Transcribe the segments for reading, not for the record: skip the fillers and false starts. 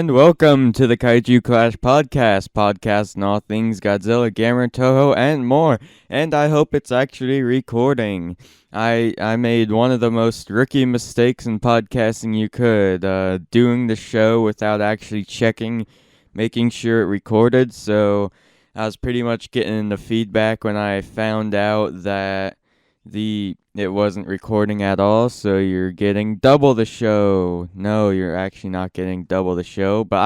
and welcome to the Kaiju Clash podcast on all things Godzilla, Gamera, Toho, and more. And I hope it's actually recording. I made one of the most rookie mistakes in podcasting you could, doing the show without actually checking, making sure it recorded. So I was pretty much getting the feedback when I found out that it wasn't recording at all, so you're getting double the show. No, you're actually not getting double the show, but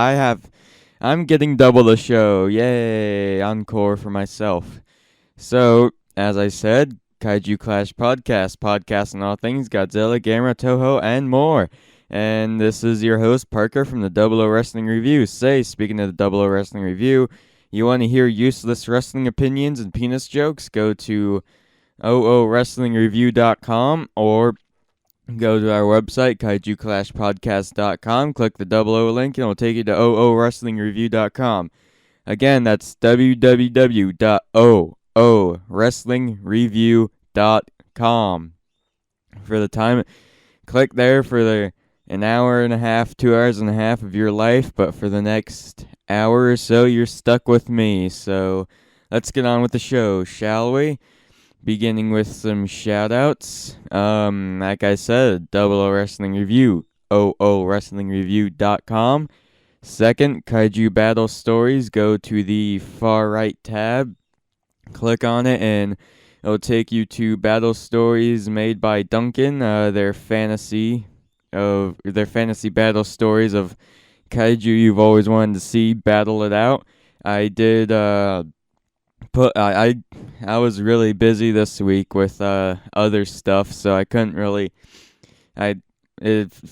I'm getting double the show. Yay, encore for myself. So, as I said, Kaiju Clash podcast on all things Godzilla, Gamera, Toho, and more. And this is your host, Parker, from the Double O Wrestling Review. Speaking of the Double O Wrestling Review, you want to hear useless wrestling opinions and penis jokes? Go to oowrestlingreview.com or go to our website, kaijuclashpodcast.com, click the double O link, and it'll take you to oowrestlingreview.com. Again, that's www.oowrestlingreview.com. For the time, click there for an hour and a half, 2 hours and a half of your life, but for the next hour or so, you're stuck with me. So let's get on with the show, shall we? Beginning with some shout-outs. Like I said, Double O Wrestling Review, oowrestlingreview.com. Second, Kaiju Battle Stories. Go to the far right tab, click on it, and it'll take you to battle stories made by Duncan. Their fantasy battle stories of Kaiju you've always wanted to see battle it out. I did I was really busy this week with other stuff, so I couldn't really. It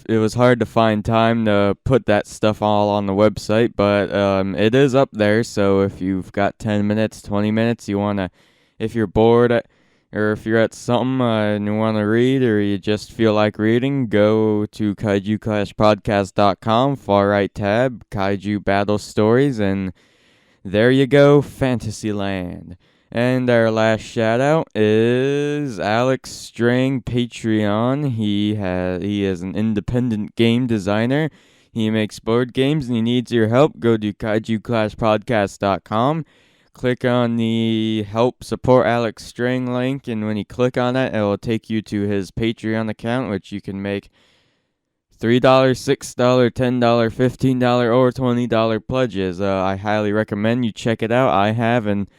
was hard to find time to put that stuff all on the website, but it is up there. So if you've got 10 minutes, 20 minutes, if you're bored or if you're at something and you want to read or you just feel like reading, go to kaijuclashpodcast.com, far right tab, Kaiju Battle Stories, and there you go, Fantasyland. And our last shout out is Alex Strang Patreon. He is an independent game designer. He makes board games and he needs your help. Go to kaijuclashpodcast.com. Click on the help support Alex Strang link, and when you click on it, it will take you to his Patreon account, which you can make $3, $6, $10, $15, or $20 pledges. I highly recommend you check it out. I have, and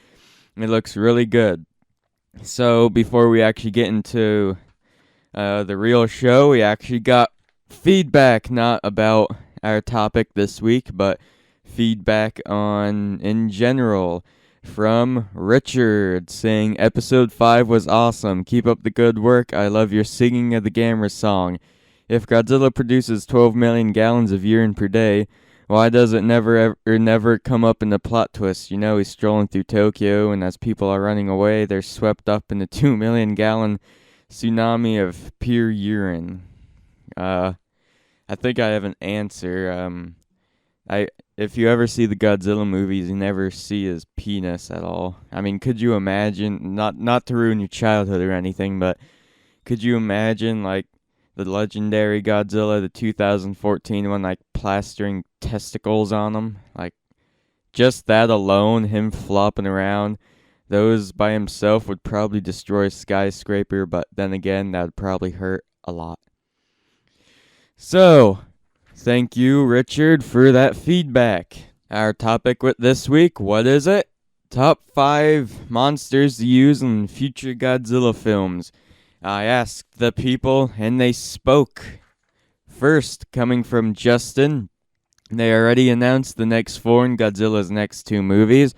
it looks really good. So before we actually get into the real show, we actually got feedback, not about our topic this week, but feedback in general from Richard, saying episode 5 was awesome. Keep up the good work. I love your singing of the Gamera song. If Godzilla produces 12 million gallons of urine per day, why does it never come up in the plot twist? You know, he's strolling through Tokyo, and as people are running away, they're swept up in the 2 million gallon tsunami of pure urine. I think I have an answer. If you ever see the Godzilla movies, you never see his penis at all. I mean, could you imagine, not to ruin your childhood or anything, but could you imagine, like, the legendary Godzilla, the 2014 one, like, plastering testicles on him? Like, just that alone, him flopping around, those by himself would probably destroy a skyscraper, but then again, that would probably hurt a lot. So, thank you, Richard, for that feedback. Our topic with this week, what is it? Top 5 monsters to use in future Godzilla films. I asked the people, and they spoke. First, coming from Justin, they already announced the next 4 in Godzilla's next 2 movies,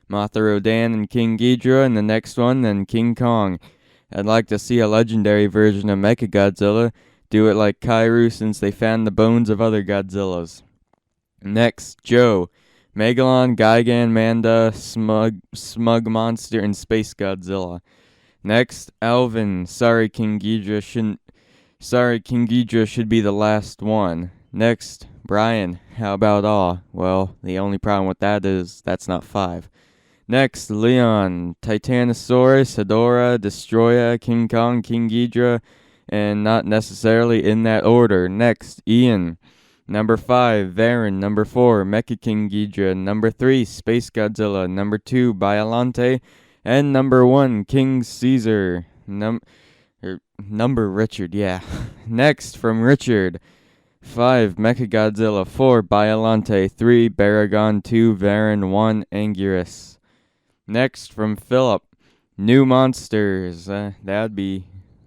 Mothra Rodan and King Ghidorah, and the next one, then King Kong. I'd like to see a legendary version of Mechagodzilla do it like Kaiju, since they found the bones of other Godzillas. Next, Joe, Megalon, Gigan, Manda, Smug Monster, and Space Godzilla. Next, Alvin, sorry King Ghidorah should be the last one. Next, Brian, how about all? Well, the only problem with that is that's not 5. Next, Leon, Titanosaurus, Hedorah, Destroya, King Kong, King Ghidorah, and not necessarily in that order. Next, Ian, Number 5, Varan. Number 4, Mecha King Ghidra. Number 3, Space Godzilla. Number 2, Biollante. And number 1, King Caesar. Number Richard, yeah. Next, from Richard. 5, Mechagodzilla. 4, Biollante. 3, Baragon. 2, Varan. 1, Anguirus. Next, from Philip. New monsters. That'd be...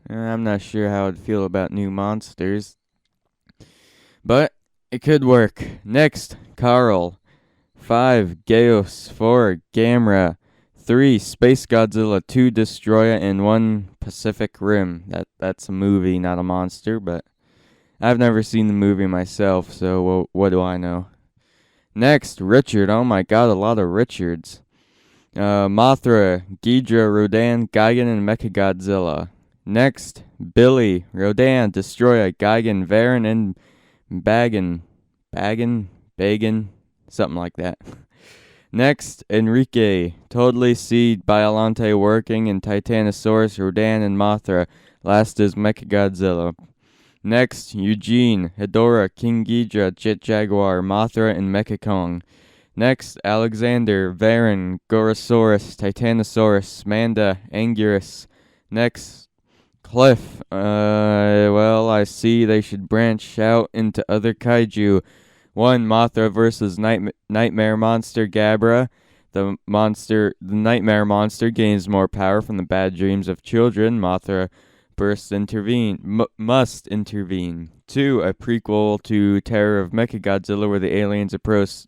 I'm not sure how I'd feel about new monsters. But it could work. Next, Carl. 5, Geos. 4, Gamera. 3, Space Godzilla. 2, Destroya. And 1, Pacific Rim. That's a movie, not a monster, but I've never seen the movie myself, so what do I know? Next, Richard. Oh my god, a lot of Richards. Mothra, Ghidra, Rodan, Gigan, and Mechagodzilla. Next, Billy, Rodan, Destroya, Gigan, Varan, and Bagan, something like that. Next, Enrique, totally see Biollante working, and Titanosaurus, Rodan, and Mothra. Last is Mechagodzilla. Next, Eugene, Hedorah, King Ghidra, Jet Jaguar, Mothra, and Mechakong. Next, Alexander, Varan, Gorosaurus, Titanosaurus, Manda, Anguirus. Next, Cliff. Well, I see they should branch out into other kaiju. 1, Mothra versus Nightmare Monster Gabra. The Nightmare Monster gains more power from the bad dreams of children. Mothra must intervene. 2, a prequel to Terror of Mechagodzilla, where the aliens approach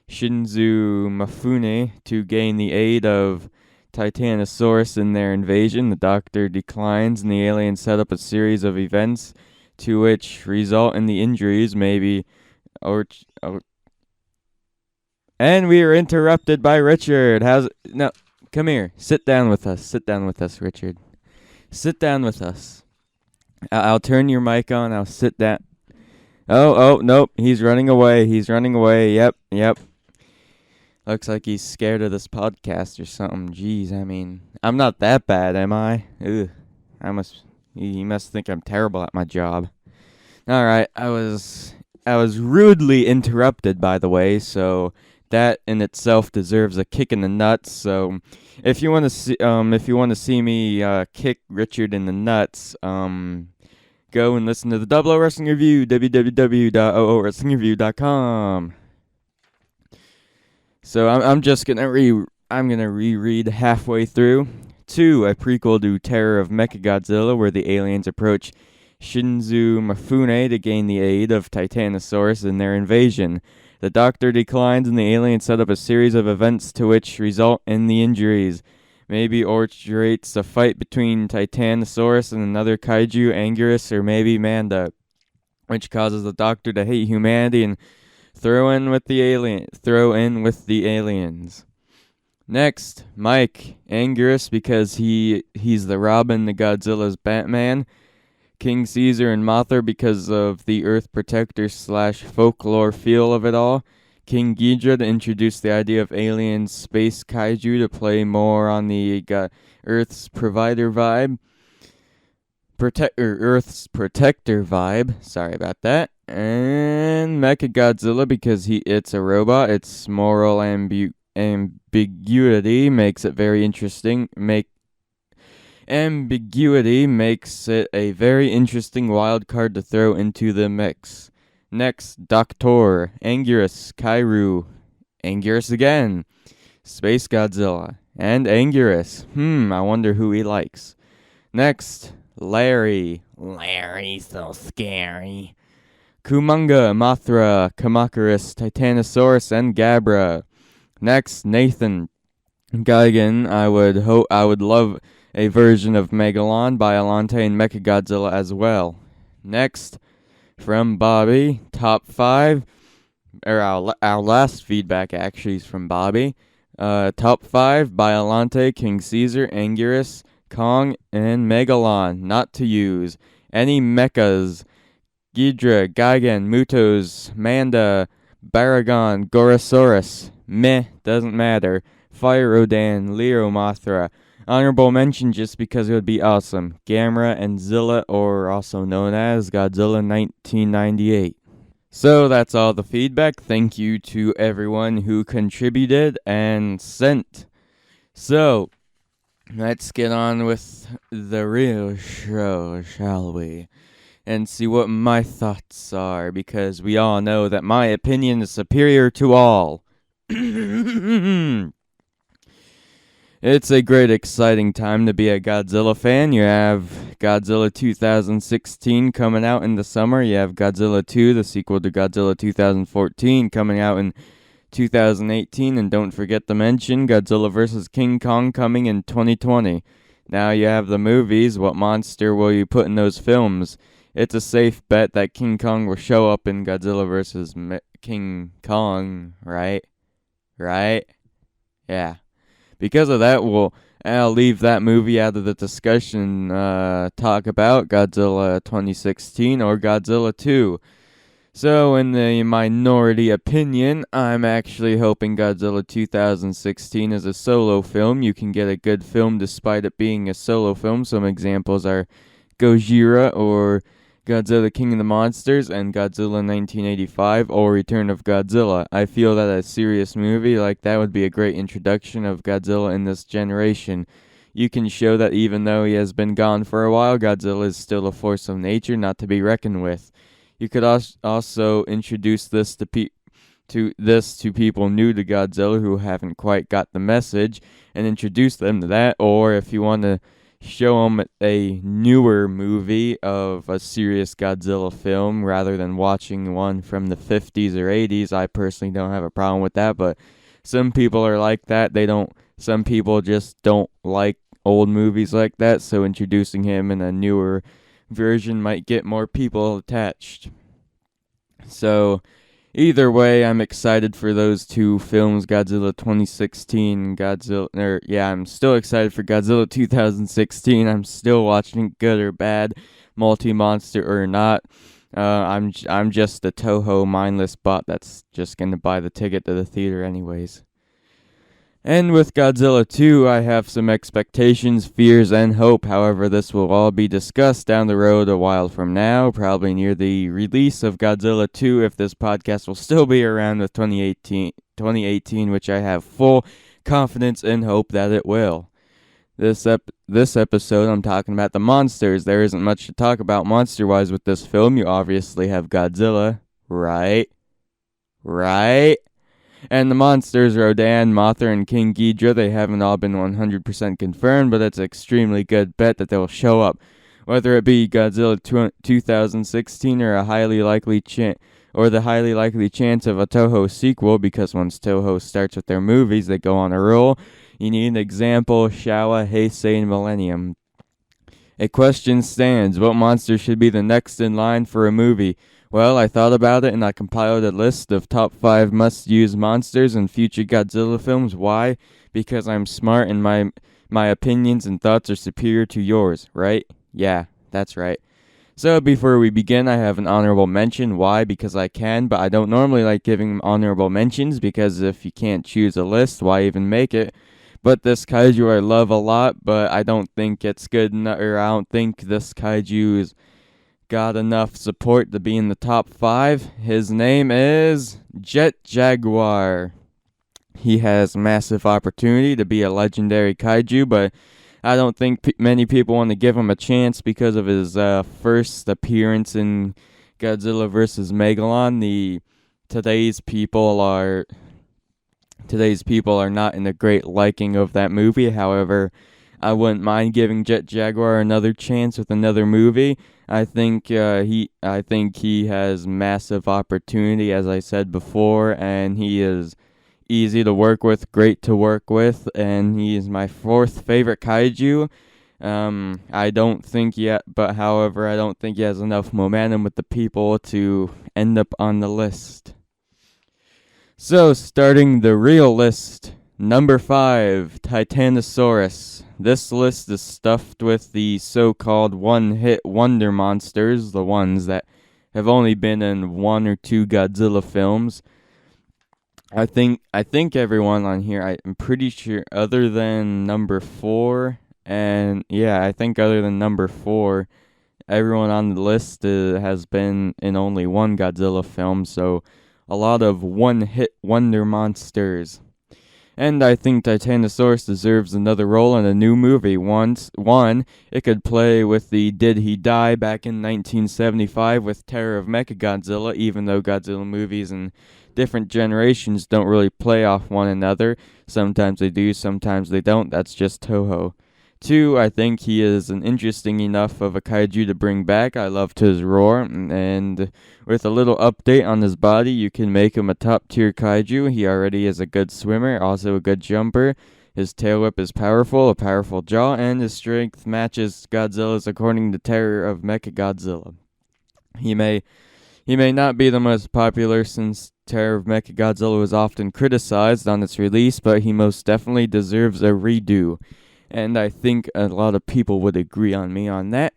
Shinzu Mifune to gain the aid of Titanosaurus in their invasion. The Doctor declines, and the aliens set up a series of events to which result in the injuries, and we are interrupted by Richard. No, come here. Sit down with us, Richard. Sit down with us. I'll turn your mic on. I'll sit down. Oh, nope. He's running away. Yep. Looks like he's scared of this podcast or something. Jeez, I mean, I'm not that bad, am I? Ugh. You must think I'm terrible at my job. Alright, I was rudely interrupted, by the way, so that in itself deserves a kick in the nuts. So if you want to see me kick Richard in the nuts, go and listen to the Double O Wrestling Review, www.oowrestlingreview.com. So I'm just gonna reread halfway through. 2, a prequel to Terror of Mechagodzilla, where the aliens approach Shinzu Mifune to gain the aid of Titanosaurus in their invasion. The Doctor declines, and the aliens set up a series of events to which result in the injuries. Maybe orchestrates a fight between Titanosaurus and another kaiju, Anguirus, or maybe Manda, which causes the Doctor to hate humanity and throw in with the aliens. Next, Mike, Anguirus, because he's the Robin to Godzilla's Batman. King Caesar and Mothra because of the Earth Protector / folklore feel of it all. King Ghidra to introduce the idea of alien space kaiju to play more on the Earth's provider vibe. Earth's protector vibe. Sorry about that. And Mechagodzilla because it's a robot. Its moral ambiguity makes it very interesting. Ambiguity makes it a very interesting wild card to throw into the mix. Next, Doctor, Anguirus, Kairu, Anguirus again, Space Godzilla, and Anguirus. I wonder who he likes. Next, Larry. Larry's so scary. Kumonga, Mothra, Kamakurus, Titanosaurus, and Gabra. Next, Nathan. Gigan, I would love a version of Megalon, Biollante, and Mechagodzilla as well. Next, from Bobby, top 5, or our last feedback actually is from Bobby. Top 5, Biollante, King Caesar, Anguirus, Kong, and Megalon, not to use. Any mechas, Ghidra, Gigan, Mutos, Manda, Baragon, Gorosaurus, meh, doesn't matter. Fire Rodan, Leo Mothra, Honorable mention just because it would be awesome. Gamera and Zilla, or also known as Godzilla 1998. So that's all the feedback. Thank you to everyone who contributed and sent. So, let's get on with the real show, shall we? And see what my thoughts are, because we all know that my opinion is superior to all. It's a great, exciting time to be a Godzilla fan. You have Godzilla 2016 coming out in the summer. You have Godzilla 2, the sequel to Godzilla 2014, coming out in 2018. And don't forget to mention Godzilla vs. King Kong coming in 2020. Now you have the movies. What monster will you put in those films? It's a safe bet that King Kong will show up in Godzilla vs. King Kong, right? Right? Yeah. Because of that, I'll leave that movie out of the discussion. Talk about Godzilla 2016 or Godzilla 2. So, in the minority opinion, I'm actually hoping Godzilla 2016 is a solo film. You can get a good film despite it being a solo film. Some examples are Gojira or Godzilla King of the Monsters and Godzilla 1985 or Return of Godzilla. I feel that a serious movie like that would be a great introduction of Godzilla in this generation. You can show that even though he has been gone for a while, Godzilla is still a force of nature not to be reckoned with. You could also introduce this to people new to Godzilla who haven't quite got the message and introduce them to that, or if you want to show them a newer movie of a serious Godzilla film rather than watching one from the 50s or 80s. I personally don't have a problem with that, but some people are like that. Some people just don't like old movies like that, so introducing him in a newer version might get more people attached. So, either way, I'm excited for those two films, Godzilla 2016, I'm still excited for Godzilla 2016. I'm still watching it, good or bad, multi-monster or not. I'm just a Toho mindless bot that's just gonna buy the ticket to the theater anyways. And with Godzilla 2, I have some expectations, fears, and hope. However, this will all be discussed down the road a while from now, probably near the release of Godzilla 2, if this podcast will still be around with 2018, which I have full confidence and hope that it will. This episode, I'm talking about the monsters. There isn't much to talk about monster-wise with this film. You obviously have Godzilla, right? Right? And the monsters, Rodan, Mothra, and King Ghidorah, they haven't all been 100% confirmed, but it's an extremely good bet that they'll show up. Whether it be Godzilla 2016 or the highly likely chance of a Toho sequel, because once Toho starts with their movies, they go on a roll. You need an example, Showa, Heisei, and Millennium. A question stands, what monster should be the next in line for a movie? Well, I thought about it and I compiled a list of top 5 must-use monsters in future Godzilla films. Why? Because I'm smart and my opinions and thoughts are superior to yours, right? Yeah, that's right. So before we begin, I have an honorable mention. Why? Because I can, but I don't normally like giving honorable mentions because if you can't choose a list, why even make it? But this kaiju I love a lot, but I don't think it's good enough, or I don't think this kaiju is got enough support to be in the top 5. His name is Jet Jaguar. He has massive opportunity to be a legendary kaiju, but I don't think many people want to give him a chance because of his first appearance in Godzilla vs. Megalon. Today's people are not in a great liking of that movie. However, I wouldn't mind giving Jet Jaguar another chance with another movie. I think he has massive opportunity, as I said before, and he is easy to work with, great to work with, and he is my 4th favorite kaiju. I don't think he has enough momentum with the people to end up on the list. So, starting the real list, number 5, Titanosaurus. This list is stuffed with the so-called one-hit wonder monsters, the ones that have only been in 1 or 2 Godzilla films. I think everyone on here, I'm pretty sure, other than number 4, and yeah, I think other than number 4, everyone on the list has been in only one Godzilla film, so a lot of one-hit wonder monsters. And I think Titanosaurus deserves another role in a new movie. One, it could play with the Did He Die back in 1975 with Terror of Mechagodzilla, even though Godzilla movies and different generations don't really play off one another. Sometimes they do, sometimes they don't. That's just Toho. Two, I think he is an interesting enough of a kaiju to bring back. I loved his roar, and with a little update on his body, you can make him a top tier kaiju. He already is a good swimmer, also a good jumper. His tail whip is powerful, a powerful jaw, and his strength matches Godzilla's according to Terror of Mechagodzilla. He may not be the most popular since Terror of Mechagodzilla was often criticized on its release, but he most definitely deserves a redo. And I think a lot of people would agree on me on that.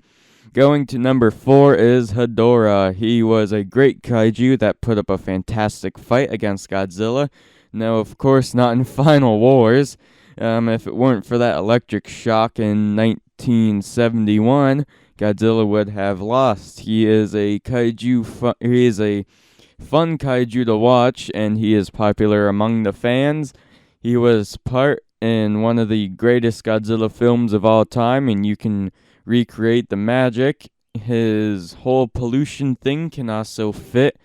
Going to number 4 is Hedorah. He was a great kaiju that put up a fantastic fight against Godzilla. No, of course, not in Final Wars. If it weren't for that electric shock in 1971, Godzilla would have lost. He is a he is a fun kaiju to watch, and he is popular among the fans. He was part in one of the greatest Godzilla films of all time, and you can recreate the magic. His whole pollution thing can also fit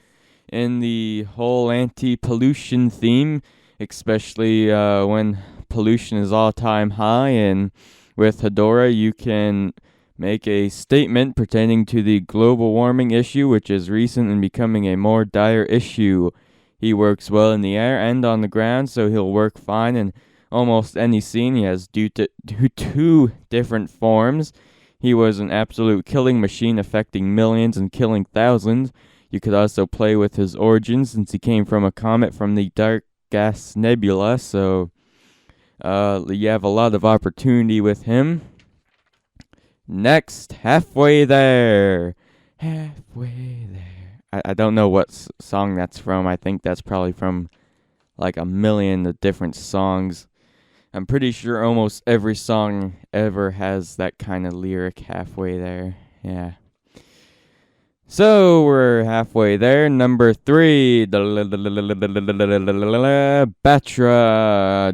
in the whole anti-pollution theme, especially when pollution is all-time high. And with Hedorah, you can make a statement pertaining to the global warming issue, which is recent and becoming a more dire issue. He works well in the air and on the ground, so he'll work fine in almost any scene. He has two different forms. He was an absolute killing machine, affecting millions and killing thousands. You could also play with his origins, since he came from a comet from the Dark Gas Nebula, so you have a lot of opportunity with him. Next, Halfway There. Halfway There. I don't know what song that's from. I think that's probably from like a million of different songs. I'm pretty sure almost every song ever has that kind of lyric, halfway there. Yeah. So we're halfway there. Number 3, Batra.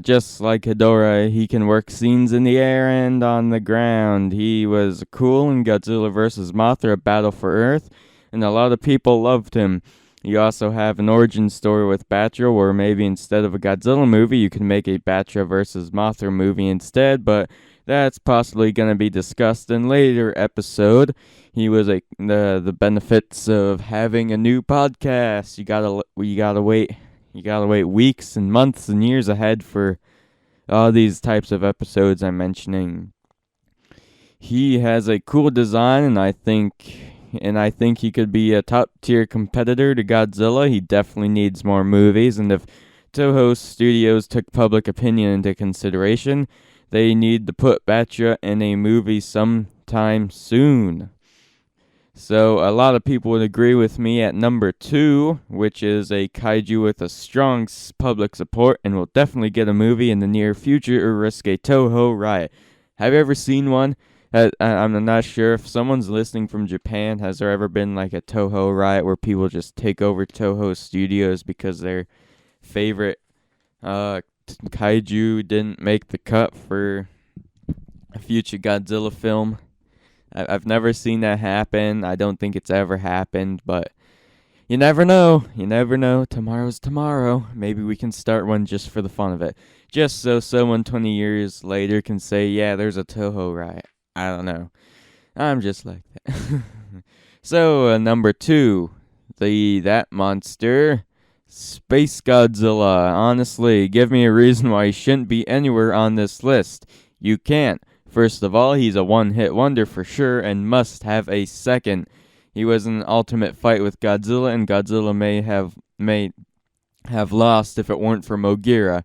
Just like Hedorah, he can work scenes in the air and on the ground. He was cool in Godzilla vs. Mothra, Battle for Earth, and a lot of people loved him. You also have an origin story with Batra, where maybe instead of a Godzilla movie, you can make a Batra versus Mothra movie instead, but that's possibly going to be discussed in later episode. He was the benefits of having a new podcast. You gotta wait weeks and months and years ahead for all these types of episodes I'm mentioning. He has a cool design, and I think he could be a top-tier competitor to Godzilla. He definitely needs more movies, and if Toho Studios took public opinion into consideration, they need to put Batra in a movie sometime soon. So a lot of people would agree with me at number 2, which is a kaiju with a strong public support and will definitely get a movie in the near future, or risk a Toho riot. Have you ever seen one? I'm not sure if someone's listening from Japan. Has there ever been like a Toho riot where people just take over Toho Studios because their favorite kaiju didn't make the cut for a future Godzilla film? I've never seen that happen. I don't think it's ever happened, but you never know. You never know. Tomorrow's tomorrow. Maybe we can start one just for the fun of it. Just so someone 20 years later can say, yeah, there's a Toho riot. I don't know. I'm just like that. So, number 2, that monster, Space Godzilla. Honestly, give me a reason why he shouldn't be anywhere on this list. You can't. First of all, he's a one-hit wonder for sure and must have a second. He was in an ultimate fight with Godzilla, and Godzilla may have lost if it weren't for Mogira.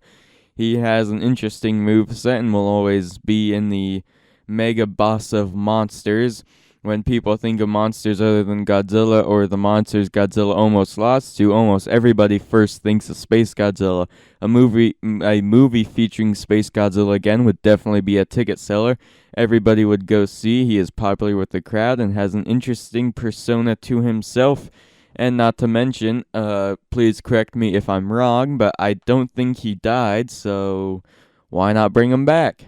He has an interesting moveset and will always be in the mega boss of monsters. When people think of monsters other than Godzilla or the monsters Godzilla almost lost to, almost everybody first thinks of Space Godzilla. A movie featuring Space Godzilla again would definitely be a ticket seller. Everybody would go see. He is popular with the crowd and has an interesting persona to himself. And not to mention, please correct me if I'm wrong, but I don't think he died, so why not bring him back?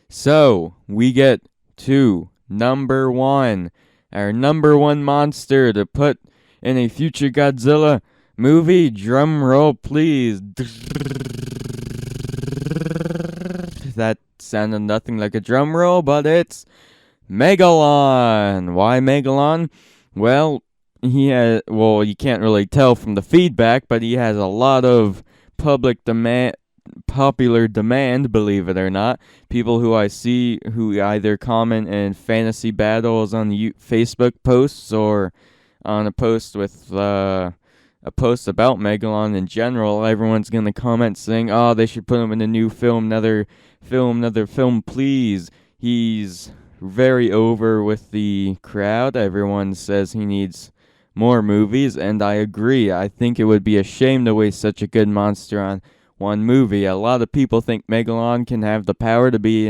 So, we get to number one. Our number one monster to put in a future Godzilla movie. Drum roll, please. That sounded nothing like a drum roll, but it's Megalon. Why Megalon? Well, you can't really tell from the feedback, but he has a lot of popular demand, believe it or not. People who I see who either comment in fantasy battles on Facebook posts or on a post with a post about Megalon in general, everyone's going to comment saying, oh, they should put him in a new film, another film, please. He's very over with the crowd. Everyone says he needs more movies, and I agree. I think it would be a shame to waste such a good monster on one movie. A lot of people think Megalon can have the power to be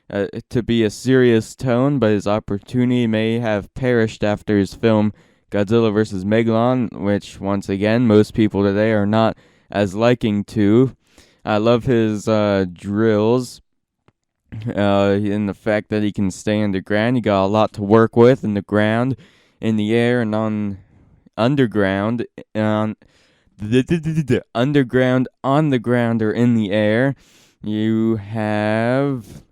a serious tone, but his opportunity may have perished after his film Godzilla vs. Megalon, which, once again, most people today are not as liking to. I love his drills, in the fact that he can stay underground. He got a lot to work with in the ground, in the air, and underground, on the ground, or in the air. You have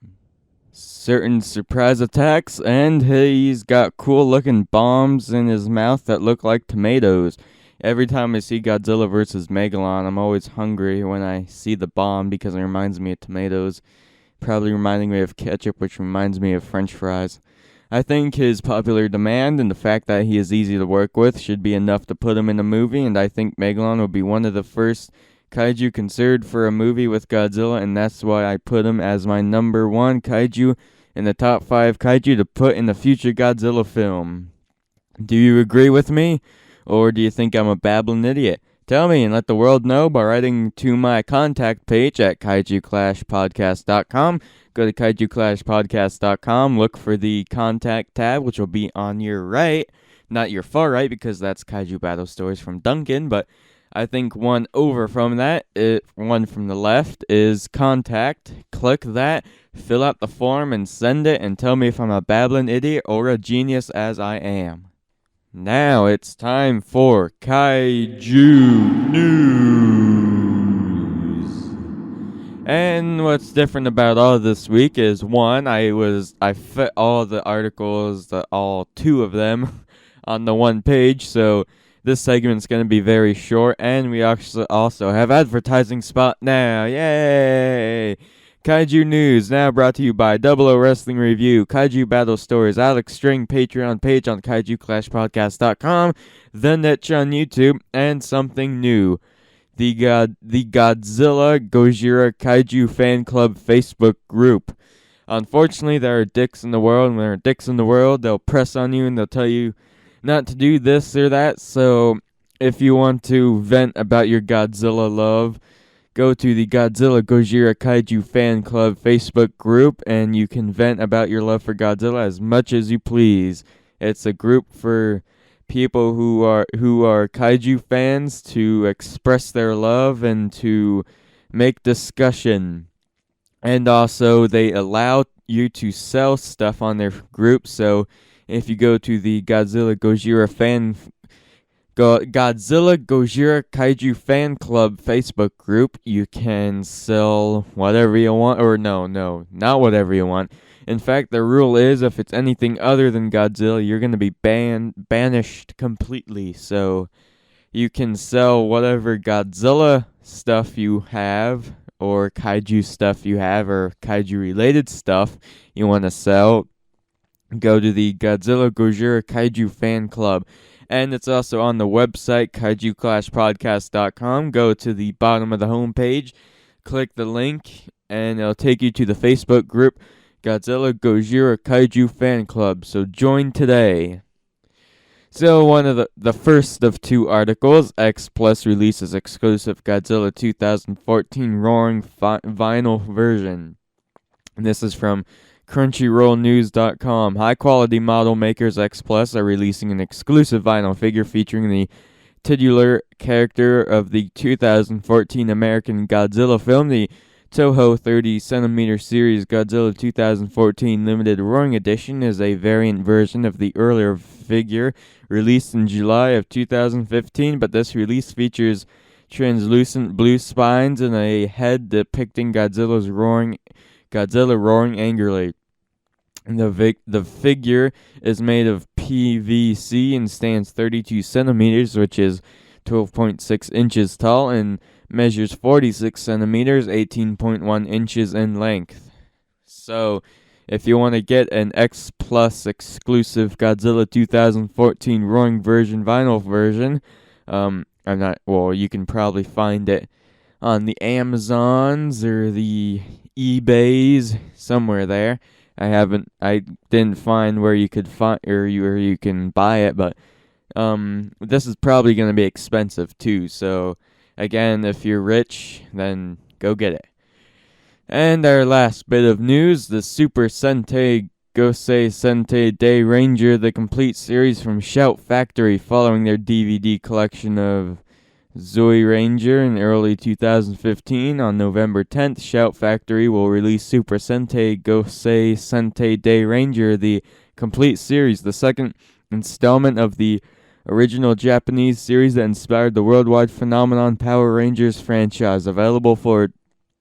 certain surprise attacks, and he's got cool looking bombs in his mouth that look like tomatoes. Every time I see Godzilla vs. Megalon, I'm always hungry when I see the bomb because it reminds me of tomatoes. Probably reminding me of ketchup, which reminds me of French fries. I think his popular demand and the fact that he is easy to work with should be enough to put him in a movie, and I think Megalon will be one of the first kaiju considered for a movie with Godzilla, and that's why I put him as my number one kaiju in the top 5 kaiju to put in the future Godzilla film. Do you agree with me, or do you think I'm a babbling idiot? Tell me and let the world know by writing to my contact page at kaijuclashpodcast.com. Go to kaijuclashpodcast.com, look for the contact tab, which will be on your right, not your far right, because that's Kaiju Battle Stories from Duncan, but I think one over from that, one from the left, is contact. Click that, fill out the form, and send it, and tell me if I'm a babbling idiot or a genius as I am. Now it's time for Kaiju News. And what's different about all this week is, one, I fit all the articles, all 2 of them, on the one page, so this segment's going to be very short, and we actually also have advertising spot now. Yay! Kaiju News, now brought to you by Double O Wrestling Review, Kaiju Battle Stories, Alex String Patreon page on KaijuClashPodcast.com, The Niche on YouTube, and something new, the Godzilla Gojira Kaiju Fan Club Facebook group. Unfortunately, there are dicks in the world, and when there are dicks in the world, they'll press on you and they'll tell you not to do this or that, so if you want to vent about your Godzilla love, go to the Godzilla Gojira Kaiju Fan Club Facebook group, and you can vent about your love for Godzilla as much as you please. It's a group for people who are Kaiju fans to express their love and to make discussion. And also, they allow you to sell stuff on their group, so if you go to the Godzilla Gojira Kaiju Fan Club Facebook group, you can sell whatever you want, or no, not whatever you want. In fact, the rule is if it's anything other than Godzilla, you're going to be banished completely. So you can sell whatever Godzilla stuff you have, or Kaiju stuff you have, or Kaiju related stuff you want to sell. Go to the Godzilla Gojira Kaiju Fan Club. And it's also on the website, KaijuClashPodcast.com. Go to the bottom of the homepage, click the link, and it'll take you to the Facebook group. Godzilla Gojira Kaiju fan club, so join today. So one of the first of two articles, X Plus releases exclusive Godzilla 2014 Roaring vinyl version. And this is from CrunchyRollNews.com. High-quality model makers X Plus are releasing an exclusive vinyl figure featuring the titular character of the 2014 American Godzilla film. The Toho 30cm series Godzilla 2014 Limited Roaring Edition is a variant version of the earlier figure released in July of 2015, but this release features translucent blue spines and a head depicting Godzilla roaring angrily. The figure is made of PVC and stands 32 centimeters, which is 12.6 inches tall, and measures 46 centimeters, 18.1 inches in length. So, if you want to get an X Plus exclusive Godzilla 2014 Roaring vinyl version, you can probably find it on the Amazons or the eBays, somewhere there. I didn't find where you could find or you can buy it, but this is probably going to be expensive too. So again, if you're rich, then go get it. And our last bit of news, the Super Sentai Gosei Sentai Day Ranger, the complete series from Shout Factory, following their DVD collection of Zoe Ranger in early 2015. On November 10th, Shout Factory will release Super Sentai Gosei Sentai Day Ranger, the complete series, the second installment of the original Japanese series that inspired the worldwide phenomenon Power Rangers franchise. Available for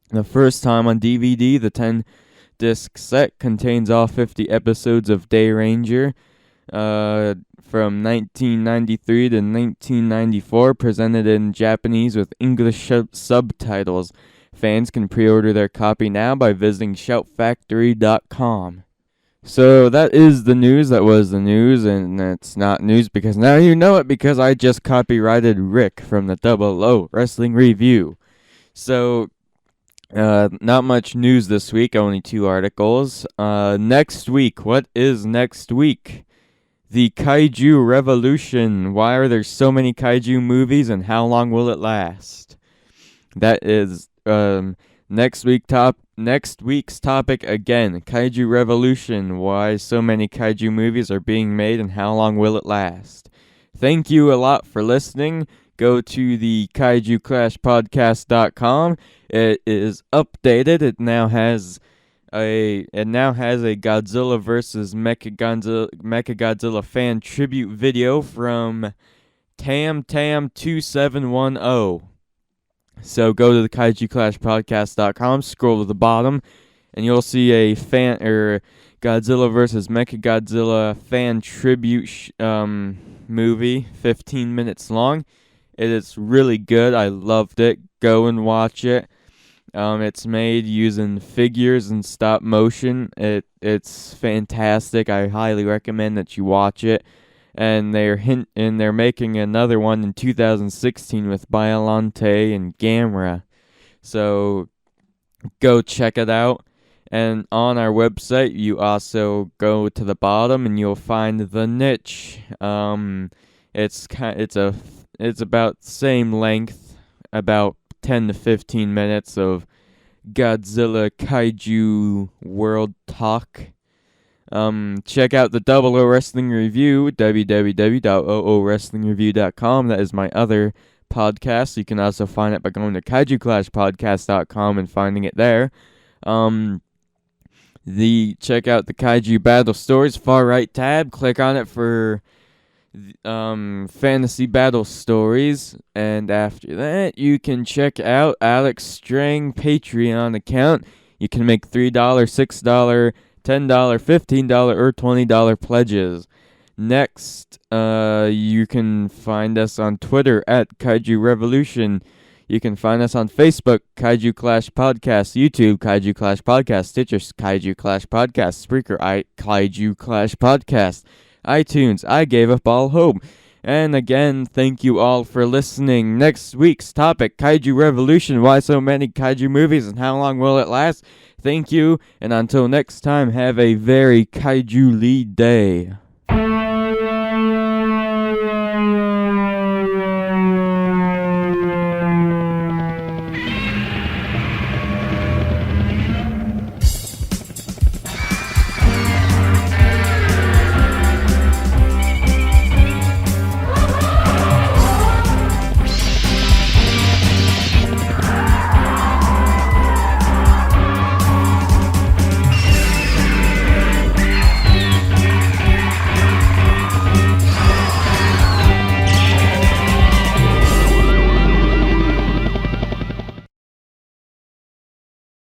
the first time on DVD, the 10-disc set contains all 50 episodes of Day Ranger from 1993 to 1994, presented in Japanese with English subtitles. Fans can pre-order their copy now by visiting shoutfactory.com. So that is the news. That was the news, and it's not news because now you know it, because I just copyrighted Rick from the Double O Wrestling Review. So not much news this week, only 2 articles. Next week, what is next week? The Kaiju Revolution. Why are there so many Kaiju movies, and how long will it last? That is next week's topic again. Kaiju Revolution. Why so many Kaiju movies are being made, and how long will it last? Thank you a lot for listening. Go to the KaijuClashPodcast.com. It is updated. It now has a Godzilla vs. Mechagodzilla fan tribute video from TamTam2710. So go to the KaijuClashPodcast.com, scroll to the bottom, and you'll see a Godzilla vs. Mechagodzilla fan tribute movie, 15 minutes long. It is really good. I loved it. Go and watch it. It's made using figures and stop motion. It's fantastic. I highly recommend that you watch it. And they're making another one in 2016 with Biollante and Gamera. So go check it out. And on our website, you also go to the bottom and you'll find the niche. It's about the same length, about 10 to 15 minutes of Godzilla Kaiju World Talk. Check out the Double O Wrestling Review, www.oowrestlingreview.com. That is my other podcast. You can also find it by going to KaijuClashPodcast.com and finding it there. Check out the Kaiju Battle Stories, far right tab. Click on it for fantasy battle stories, and after that you can check out Alex Strang Patreon account. You can make $3, $6, $10, $15, or $20 pledges. Next, you can find us on Twitter at Kaiju Revolution. You can find us on Facebook, Kaiju Clash Podcast, YouTube, Kaiju Clash Podcast, Stitcher, Kaiju Clash Podcast, Spreaker, Kaiju Clash Podcast, iTunes, I Gave Up All Hope. And again, thank you all for listening. Next week's topic, Kaiju Revolution. Why so many Kaiju movies and how long will it last? Thank you, and until next time, have a very kaiju lead day.